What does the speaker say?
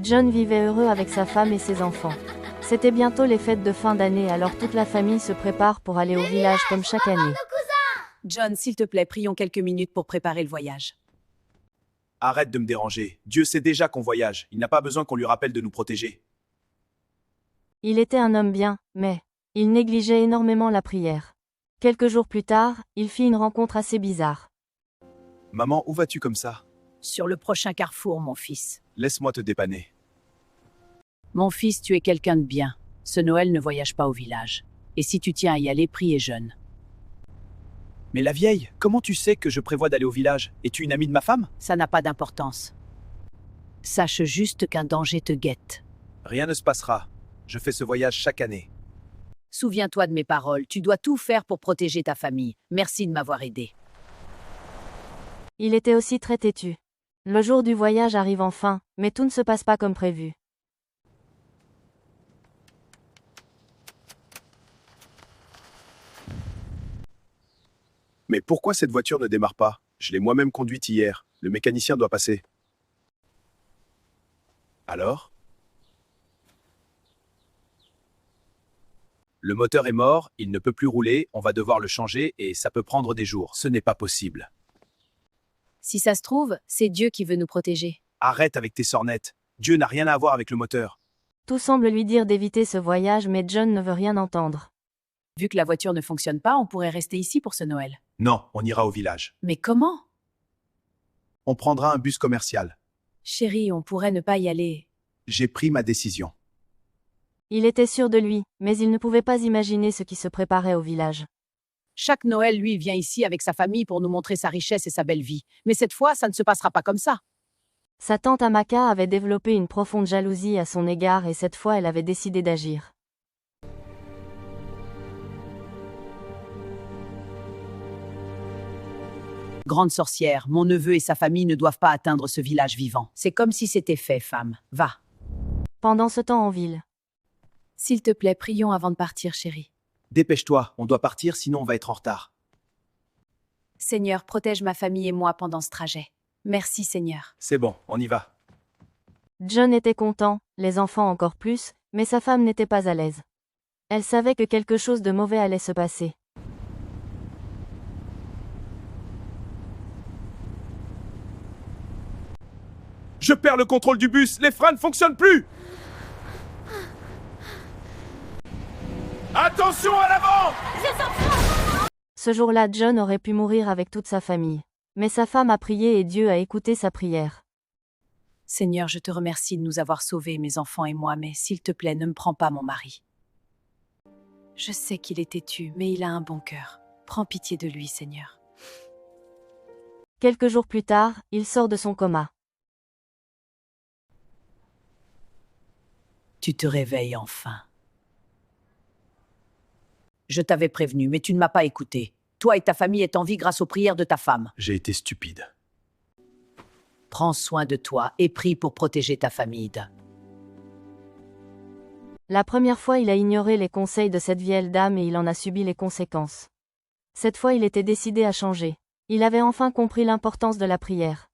John vivait heureux avec sa femme et ses enfants. C'était bientôt les fêtes de fin d'année, alors toute la famille se prépare pour aller au village comme chaque année. John, s'il te plaît, prions quelques minutes pour préparer le voyage. Arrête de me déranger. Dieu sait déjà qu'on voyage. Il n'a pas besoin qu'on lui rappelle de nous protéger. Il était un homme bien, mais il négligeait énormément la prière. Quelques jours plus tard, il fit une rencontre assez bizarre. Maman, où vas-tu comme ça? Sur le prochain carrefour, mon fils. Laisse-moi te dépanner. Mon fils, tu es quelqu'un de bien. Ce Noël ne voyage pas au village. Et si tu tiens à y aller, prie et jeûne. Mais la vieille, comment tu sais que je prévois d'aller au village? Es-tu une amie de ma femme? Ça n'a pas d'importance. Sache juste qu'un danger te guette. Rien ne se passera. Je fais ce voyage chaque année. Souviens-toi de mes paroles, tu dois tout faire pour protéger ta famille. Merci de m'avoir aidé. Il était aussi très têtu. Le jour du voyage arrive enfin, mais tout ne se passe pas comme prévu. Mais pourquoi cette voiture ne démarre pas? Je l'ai moi-même conduite hier. Le mécanicien doit passer. Alors? Le moteur est mort, il ne peut plus rouler, on va devoir le changer et ça peut prendre des jours. Ce n'est pas possible. Si ça se trouve, c'est Dieu qui veut nous protéger. Arrête avec tes sornettes. Dieu n'a rien à voir avec le moteur. Tout semble lui dire d'éviter ce voyage, mais John ne veut rien entendre. Vu que la voiture ne fonctionne pas, on pourrait rester ici pour ce Noël. Non, on ira au village. Mais comment? On prendra un bus commercial. Chérie, on pourrait ne pas y aller. J'ai pris ma décision. Il était sûr de lui, mais il ne pouvait pas imaginer ce qui se préparait au village. Chaque Noël, lui, vient ici avec sa famille pour nous montrer sa richesse et sa belle vie. Mais cette fois, ça ne se passera pas comme ça. Sa tante Amaka avait développé une profonde jalousie à son égard et cette fois elle avait décidé d'agir. Grande sorcière, mon neveu et sa famille ne doivent pas atteindre ce village vivant. C'est comme si c'était fait, femme. Va. Pendant ce temps en ville, S'il te plaît, prions avant de partir, chérie. Dépêche-toi, on doit partir sinon on va être en retard. Seigneur, protège ma famille et moi pendant ce trajet. Merci, Seigneur. C'est bon, on y va. John était content, les enfants encore plus, mais sa femme n'était pas à l'aise. Elle savait que quelque chose de mauvais allait se passer. Je perds le contrôle du bus, les freins ne fonctionnent plus! Attention à l'avant! Ce jour-là, John aurait pu mourir avec toute sa famille. Mais sa femme a prié et Dieu a écouté sa prière. Seigneur, je te remercie de nous avoir sauvés, mes enfants et moi, mais s'il te plaît, ne me prends pas mon mari. Je sais qu'il est têtu, mais il a un bon cœur. Prends pitié de lui, Seigneur. Quelques jours plus tard, il sort de son coma. Tu te réveilles enfin. Je t'avais prévenu, mais tu ne m'as pas écouté. Toi et ta famille êtes en vie grâce aux prières de ta femme. J'ai été stupide. Prends soin de toi et prie pour protéger ta famille. La première fois, il a ignoré les conseils de cette vieille dame et il en a subi les conséquences. Cette fois, il était décidé à changer. Il avait enfin compris l'importance de la prière.